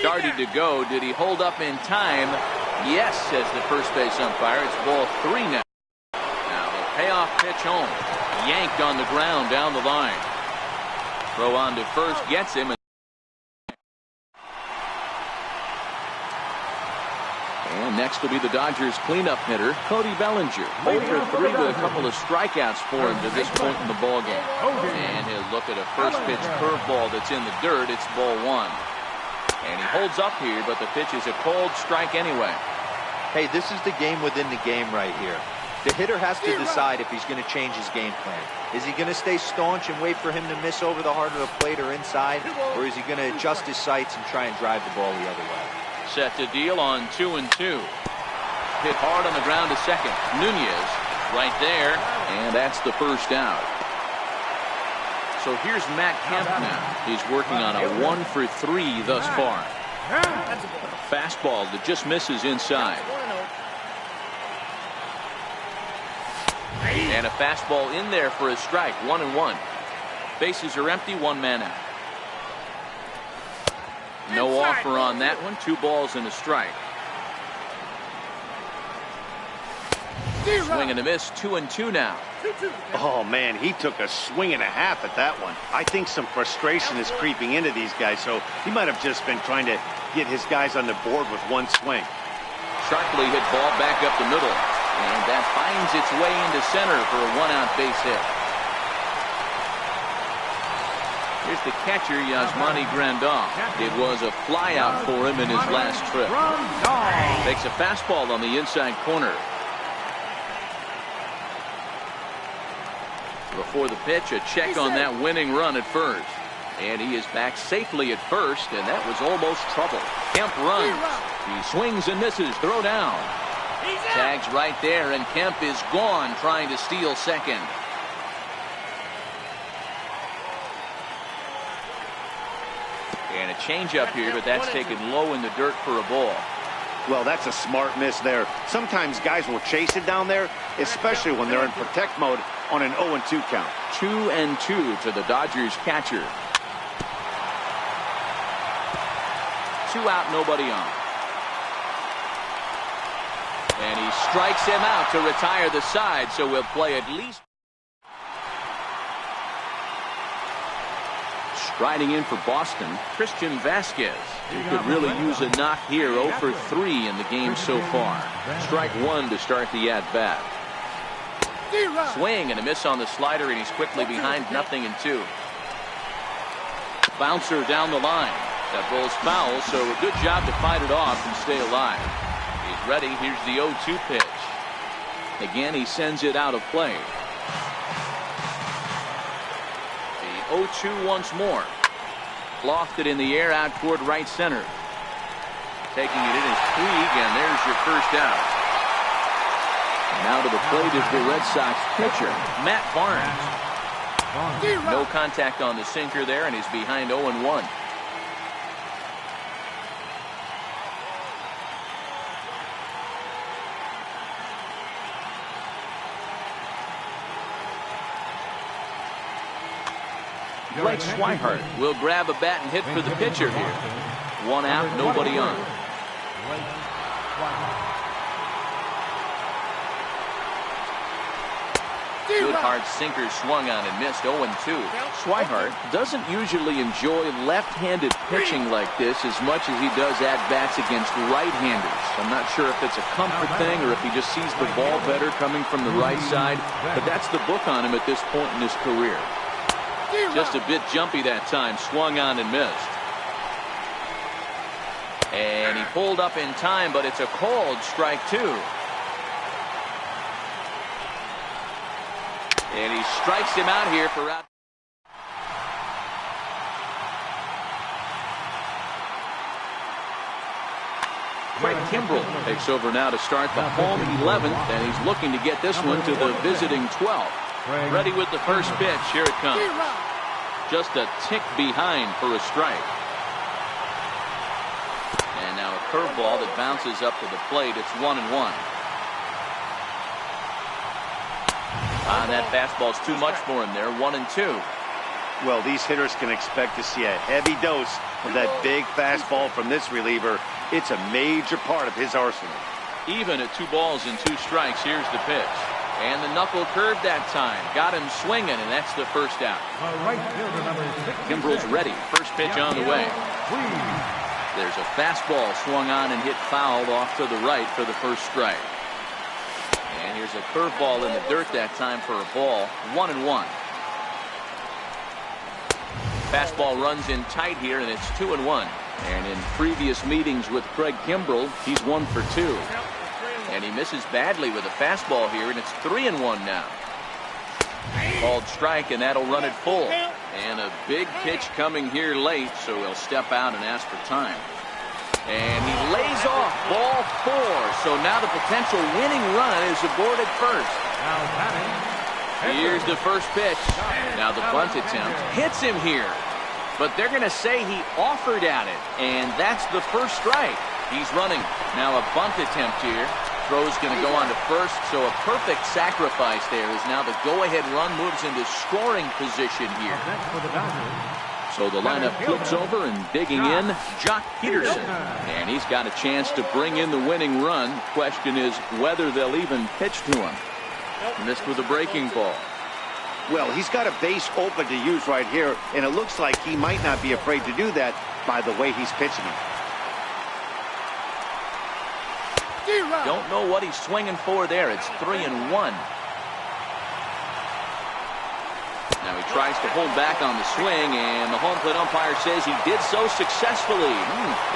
Started to go. Did he hold up in time? Yes, says the first base umpire. It's ball 3 now. Now the payoff pitch home. Yanked on the ground down the line. Throw on to first gets him. And next will be the Dodgers cleanup hitter, Cody Bellinger. 0 for 3 with a couple of strikeouts for him to this point in the ballgame. And he'll look at a first pitch curveball that's in the dirt. It's ball 1. And he holds up here, but the pitch is a cold strike anyway.
Hey, this is the game within the game right here. The hitter has to decide if he's going to change his game plan. Is he going to stay staunch and wait for him to miss over the heart of the plate or inside? Or is he going to adjust his sights and try and drive the ball the other way?
Set to deal on 2-2. Hit hard on the ground to second. Nunez right there. And that's the first out. So here's Matt Kemp now. He's working on a 1 for 3 thus far. A fastball that just misses inside. And a fastball in there for a strike. 1-1. Bases are empty. 1 man out. No offer on that one. 2 balls and a strike. Swing and a miss. 2-2 now.
Oh, man, he took a swing and a half at that one. I think some frustration is creeping into these guys, so he might have just been trying to get his guys on the board with 1 swing.
Sharply hit ball back up the middle. And that finds its way into center for a 1-out base hit. Here's the catcher, Yasmani Grandal. It was a fly out for him in his last trip. Takes a fastball on the inside corner. Before the pitch, a check on that winning run at first. And he is back safely at first, and that was almost trouble. Kemp runs. He swings and misses. Throw down. Tags right there, and Kemp is gone trying to steal second. And a changeup here, but that's taken low in the dirt for a ball.
Well, that's a smart miss there. Sometimes guys will chase it down there, especially when they're in protect mode on an 0-2 count.
2-2 to the Dodgers catcher. 2 out, nobody on. And he strikes him out to retire the side, so we'll play at least. Riding in for Boston, Christian Vasquez. He could really use a knock here. 0 for 3 in the game so far. Strike one to start the at-bat. Swing and a miss on the slider, and he's quickly behind 0-2. Bouncer down the line. That ball's foul, so a good job to fight it off and stay alive. He's ready. Here's the 0-2 pitch. Again, he sends it out of play. The 0-2 once more. Lofted in the air out toward right center. Taking it in is Puig, and there's your first out. Now to the plate is the Red Sox pitcher, Matt Barnes. No contact on the sinker there, and he's behind 0-1. Blake Swihart will grab a bat and hit for the pitcher here. 1 out, nobody on. Good hard sinker swung on and missed. 0-2. Swihart doesn't usually enjoy left-handed pitching like this as much as he does at-bats against right-handers. I'm not sure if it's a comfort thing or if he just sees the ball better coming from the right side, but that's the book on him at this point in his career. Just a bit jumpy that time. Swung on and missed. And he pulled up in time, but it's a called strike two. And he strikes him out here for out. Craig Kimbrell takes over now to start the home 11th, and he's looking to get this one to the visiting 12th. Ready with the first pitch. Here it comes. Just a tick behind for a strike. And now a curveball that bounces up to the plate. It's 1-1. That fastball's too much for him there. 1-2.
Well, these hitters can expect to see a heavy dose of that big fastball from this reliever. It's a major part of his arsenal.
Even at 2 balls and 2 strikes, here's the pitch. And the knuckle curve that time. Got him swinging, and that's the first out. Kimbrell's ready. First pitch on the way. There's a fastball swung on and hit foul off to the right for the first strike. And here's a curveball in the dirt that time for a ball. 1-1. Fastball runs in tight here, and it's 2-1. And in previous meetings with Craig Kimbrell, he's 1 for 2. And he misses badly with a fastball here, and it's 3-1 now. Called strike, and that'll run it full. And a big pitch coming here late, so he'll step out and ask for time. And he lays off ball 4. So now the potential winning run is aboard at first. Here's the first pitch. Now the bunt attempt hits him here. But they're going to say he offered at it, and that's the first strike. He's running. Now a bunt attempt here. Throw's going to go on to first, so a perfect sacrifice there as now the go-ahead run moves into scoring position here. So the lineup flips over, and digging in, Jock Peterson. And he's got a chance to bring in the winning run. Question is whether they'll even pitch to him. Missed with a breaking ball.
Well, he's got a base open to use right here, and it looks like he might not be afraid to do that by the way he's pitching it.
Don't know what he's swinging for there. It's 3-1. Now he tries to hold back on the swing, and the home plate umpire says he did so successfully.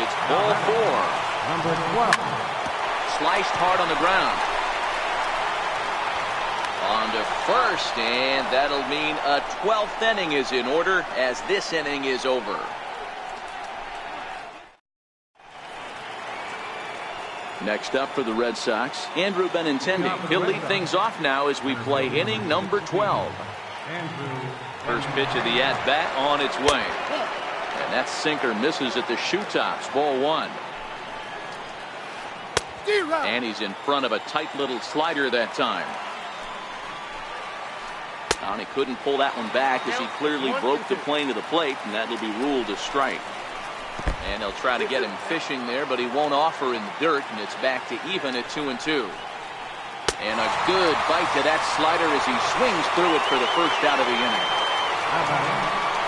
It's ball 4.
Number 12.
Sliced hard on the ground. On to first, and that'll mean a 12th inning is in order as this inning is over. Next up for the Red Sox, Andrew Benintendi. He'll lead things off now as we play inning number 12. First pitch of the at-bat on its way. And that sinker misses at the shoe tops. Ball 1. And he's in front of a tight little slider that time. And he couldn't pull that one back as he clearly broke the plane of the plate, and that'll be ruled a strike. And they'll try to get him fishing there, but he won't offer in the dirt, and it's back to even at 2-2. And a good bite to that slider as he swings through it for the first out of the inning.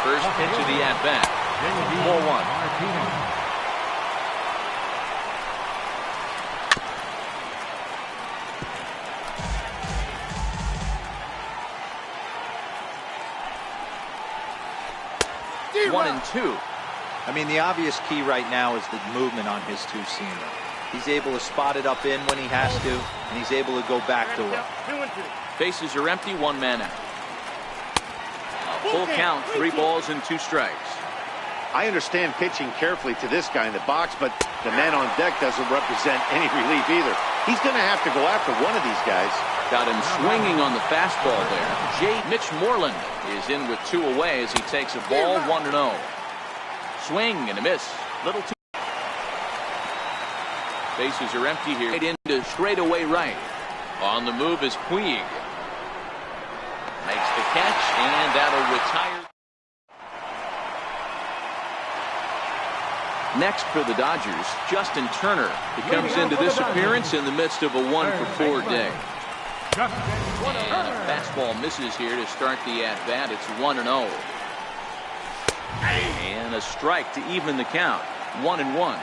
First pitch of the at-bat.
4-1.
Martinez.
One and two.
I mean, the obvious key right now is the movement on his two-seamer. He's able to spot it up in when he has to, and he's able to go back to it.
Bases are empty, one man out. A full count, 3 balls and 2 strikes.
I understand pitching carefully to this guy in the box, but the man on deck doesn't represent any relief either. He's going to have to go after one of these guys.
Got him swinging on the fastball there. Mitch Moreland is in with 2 away as he takes a ball, 1-0. Swing and a miss. Little too. Bases are empty here. Right into straightaway right. On the move is Puig. Makes the catch, and that'll retire. Next for the Dodgers, Justin Turner. He comes into this appearance in the midst of a 1-for-4 day. And a fastball misses here to start the at-bat. It's 1-0. And a strike to even the count. 1-1.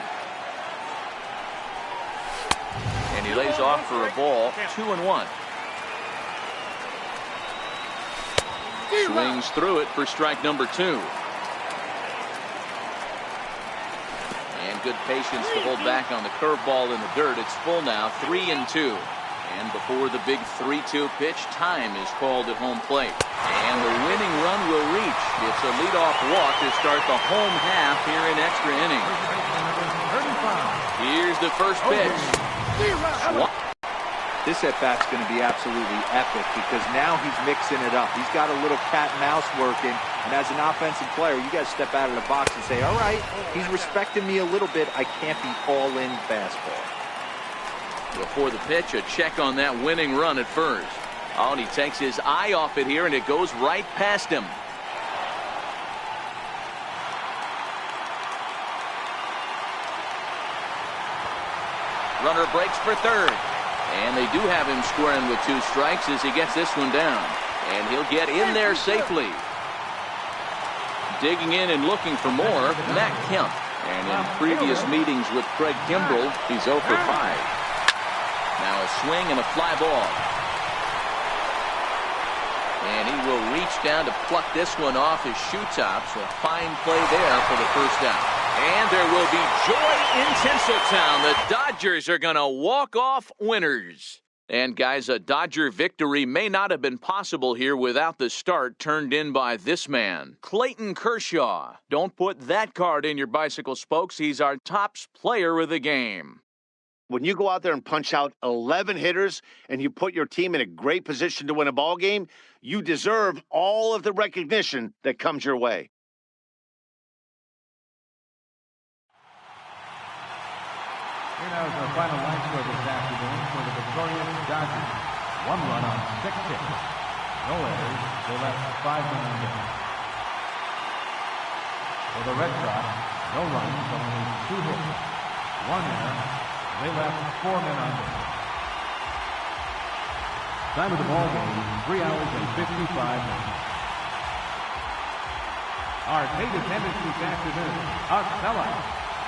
And he lays off for a ball. 2-1. Swings through it for strike number 2. And good patience to hold back on the curveball in the dirt. It's full now. 3-2. And before the big 3-2 pitch, time is called at home plate. And the winning run will reach. It's a leadoff walk to start the home half here in extra innings. Here's the first pitch.
This at-bat's going to be absolutely epic because now he's mixing it up. He's got a little cat and mouse working, and as an offensive player, you got to step out of the box and say, all right, he's respecting me a little bit. I can't be all-in fastball.
Before the pitch, a check on that winning run at first. Oh, and he takes his eye off it here, and it goes right past him. Runner breaks for third. And they do have him squaring with 2 strikes as he gets this one down. And he'll get in there safely. Digging in and looking for more, Matt Kemp. And in previous meetings with Craig Kimbrell, he's 0 for 5. Now a swing and a fly ball. And he will reach down to pluck this one off his shoe tops. A fine play there for the first out. And there will be joy in Tinseltown. The Dodgers are going to walk off winners. And guys, a Dodger victory may not have been possible here without the start turned in by this man, Clayton Kershaw. Don't put that card in your bicycle spokes. He's our top player of the game.
When you go out there and punch out 11 hitters and you put your team in a great position to win a ball game, you deserve all of the recognition that comes your way.
Here now is our final line score this afternoon for the victorious Dodgers. 1 run on 6 hits. No errors. They left 5 men on base. For the Red Sox, no runs, only 2 hits. 1 error. They left 4 men on base. Time of the ball game, 3 hours and 55 minutes. Our paid attendance this afternoon, Acela,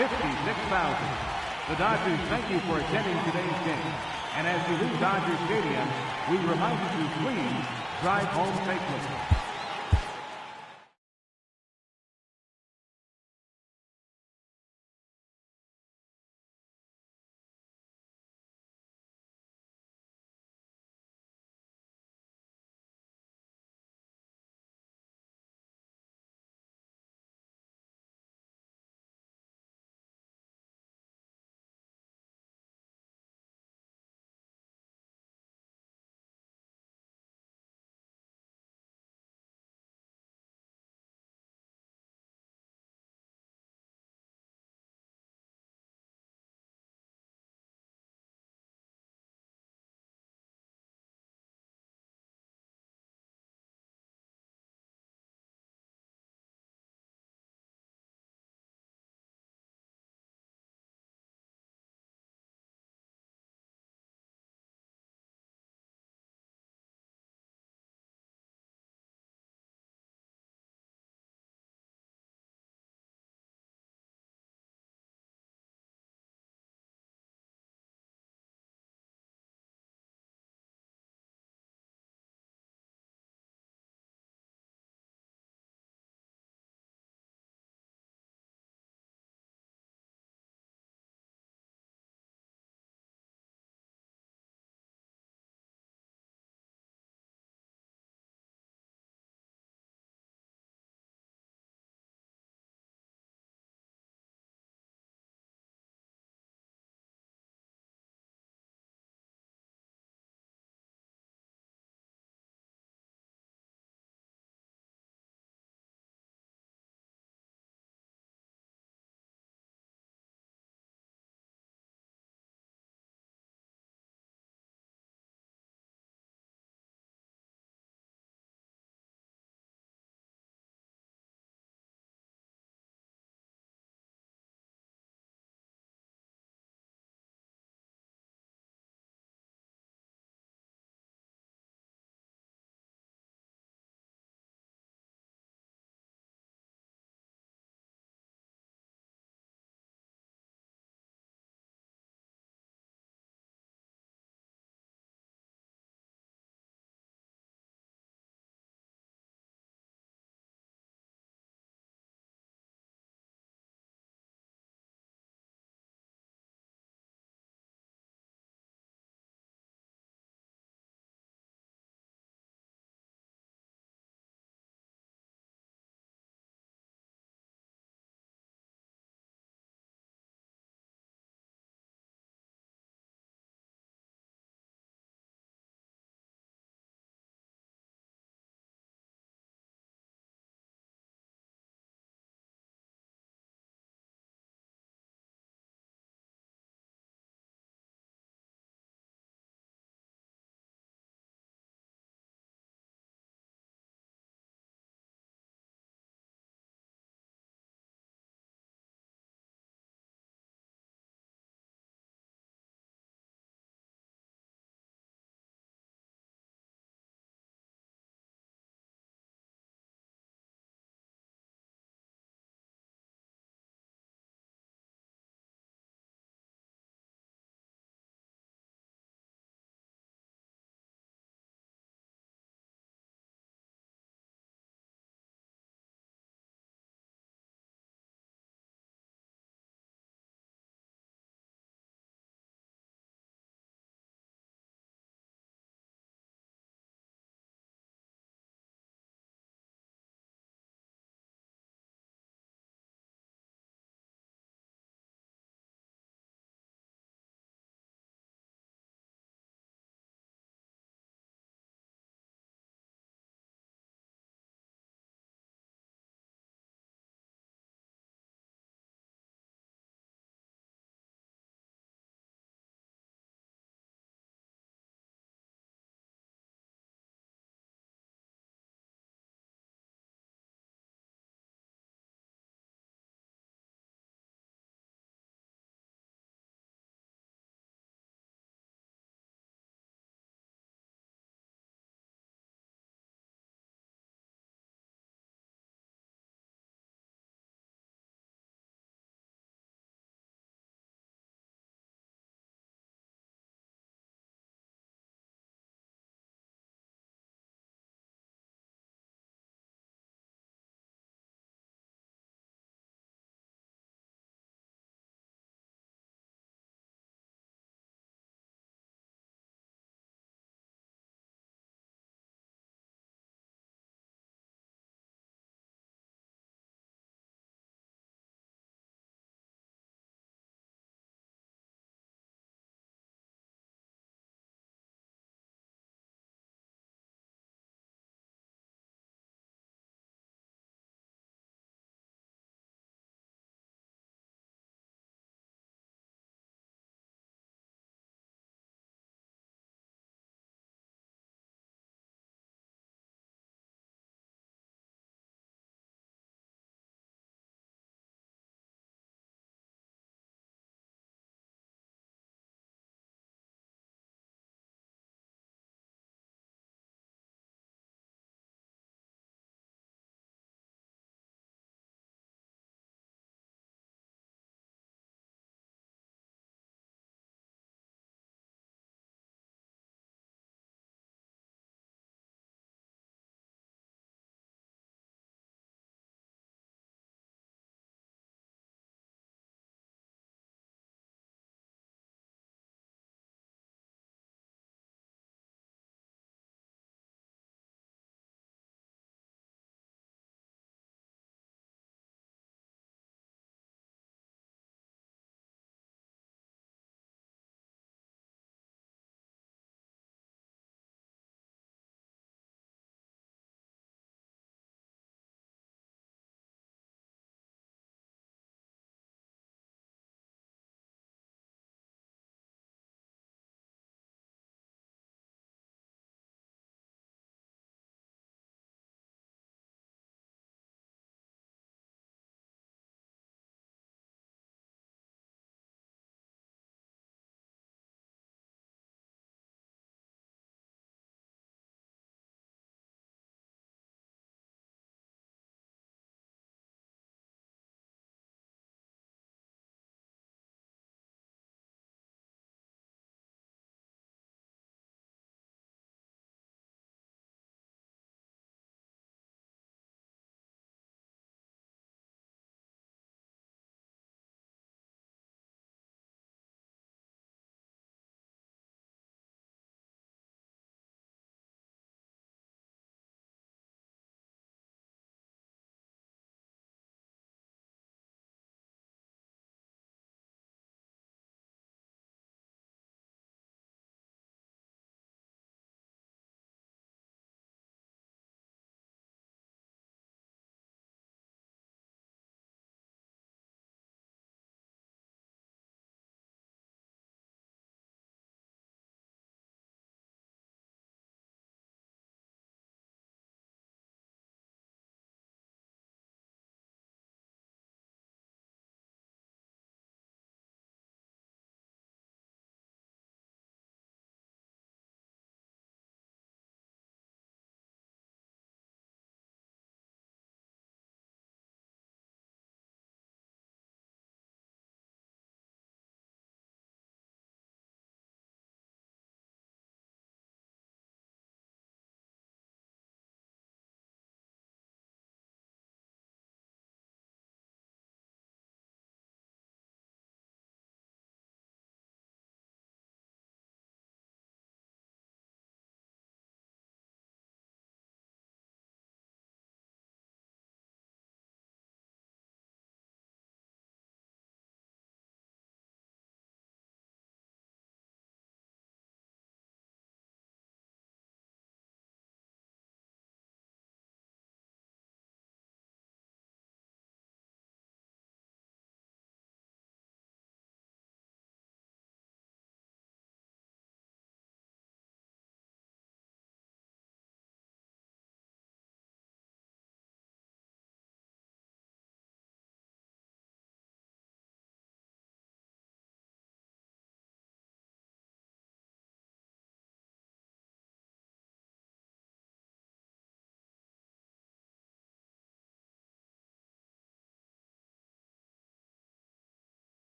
56,000. The Dodgers thank you for attending today's game. And as you leave Dodger Stadium, we remind you to please drive home safely.